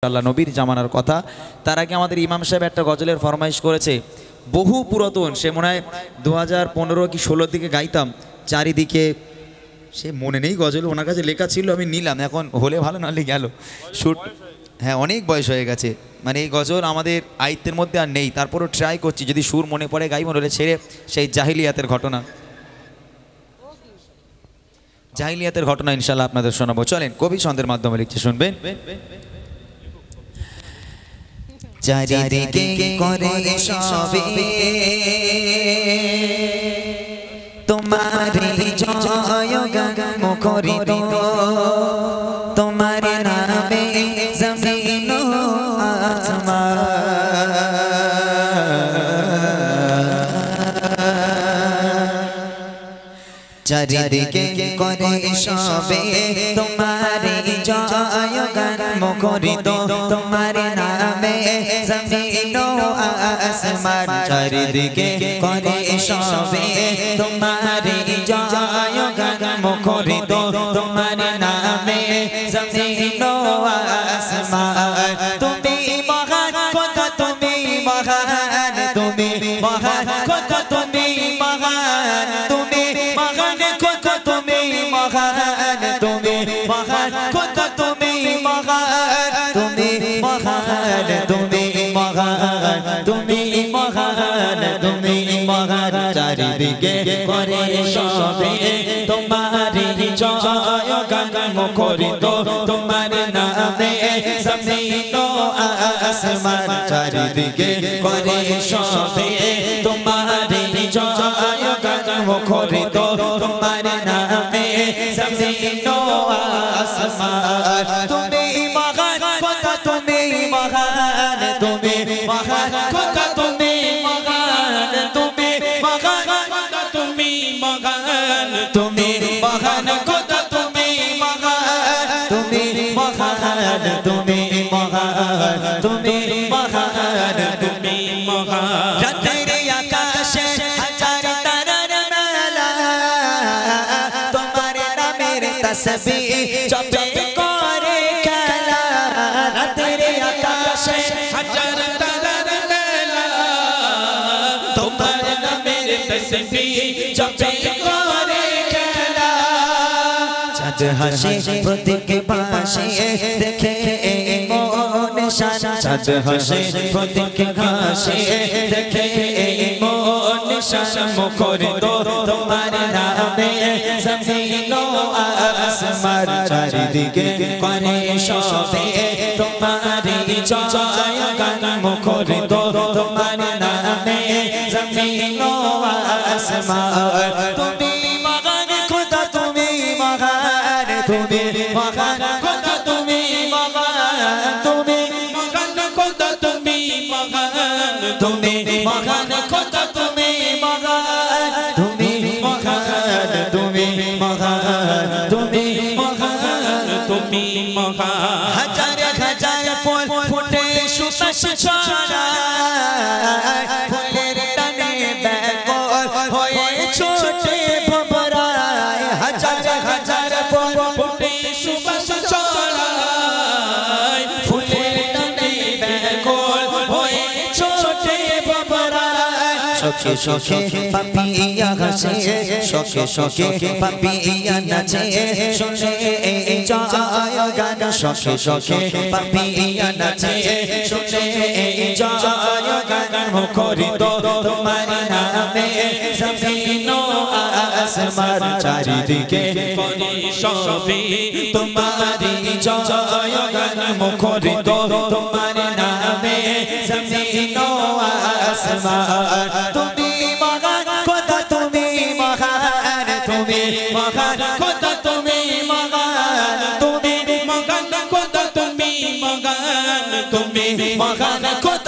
আল্লাহ নবীর জামানার কথা। তার আগে আমাদের ইমাম সাহেব একটা গজলের ফরমাইশ করেছে, বহু পুরাতন, সে মনে হয় 2015 কি 16 দিকে গাইতাম, চারিদিকে সে মনে নেই গজল, ওনার কাছে লেখা ছিল, আমি নিলাম, এখন হলে ভালো নাহলে গেল শুট। হ্যাঁ, অনেক বয়স হয়ে গেছে, মানে এই গজল আমাদের আয়ত্তের মধ্যে আর নেই, তারপরও ট্রাই করছি, যদি সুর মনে পড়ে গাই, মনে হলে ছেড়ে সেই জাহিলিয়াতের ঘটনা ইনশাল্লাহ আপনাদের শোনাবো। চলেন, কবি ছন্দের মাধ্যমে লিখছে, শুনবেন। চারিদিকে করে সবে তোমারি জয়গান মুখরিত, তোমার নামে জমিন আসমান, চারিদিকে করে সবে তোমারি জয়গান মুখরিত, তোমার নামে জমিন আসমান, চারিদিকে করে সবে তোমারি জয়গান মুখরিত, তোমার নামে জমিন আসমান। তুমি মহান, কত তুমি মহান, তুমি মহান, কত তুমি মহান, তুমি মহান, কত তুমি মহান, তুমি মহান, কত তুমি মহান, তুমি মহান, তুমি মহান, তুমি মহান, তুমি মহান, চারিদিকে করে সবে তোমারি জয়গান মুখরিত, তোমার নামে জমিন আসমান, চারিদিকে করে সবে তোমারি জয়গান মুখরিত, তোমার নামে জমিন আসমান। তুমি মহান, কত তুমি মহান, তুমি মহান, কত তুমি মহান, তুমি মহান, কত তুমি মহান, তুমি মহান, কত তুমি মহান, তুমি মহান, তুমি মহান, তুমি মহান, তুমি মহান। রাতের আকাশে হাজার তারার মেলা, তোমার নামের তাসবিহ জপে করে খেলা, রাতের আকাশে হাজার তারার মেলা, তোমার নামের তাসবিহ জপে করে খেলা, চাঁদ হাসে প্রতীক পাশে দেখে মন শান, চাঁদ হাসে প্রতীক হাসে দেখে মন শান, মুখরিত তোমার নামে জমিন আসমান, চারিদিকে করে সবে তোমারি জয়গান মুখরিত, তোমার নামে জমিন আসমান। তুমি মহান, খোদা তুমি মহান, তুমি মহান, খোদা তুমি মহান, তুমি মহান, খোদা তুমি মহান, তুমি মহান, খোদা তুমি মহান, তুমি মহান, তুমি মহান, তুমি মহান, তুমি মহান। হাজার হাজার ফুল ফুটে সুবাস ছড়ায়, ফুলের টানে ব্যাকুল হয়ে ছোটে ভবরায়, হাজার হাজার ফুল ফুটে সুবাস ছড়ায়, ফুলের টানে ব্যাকুল হয়ে ছোটে ভবরায়, শোকে শোকে পাপিয়া হাসে, শোকে শোকে পাপিয়া নাচে, শুনে এই জয়গান, শোকে শোকে পাপিয়া নাচে, শুনে এই জয়গান মুখরিত, তোমার নামে জমিন আসমান, চারিদিকে করে সবে তোমারি জয়গান মুখরিত, তোমার নামে জমিন আসমান। তুমি মহান, কত তুমি মহান, তুমি মহান, কত তুমি মহান, তুমি মহান, কত তুমি মহান, তুমি মহান, কত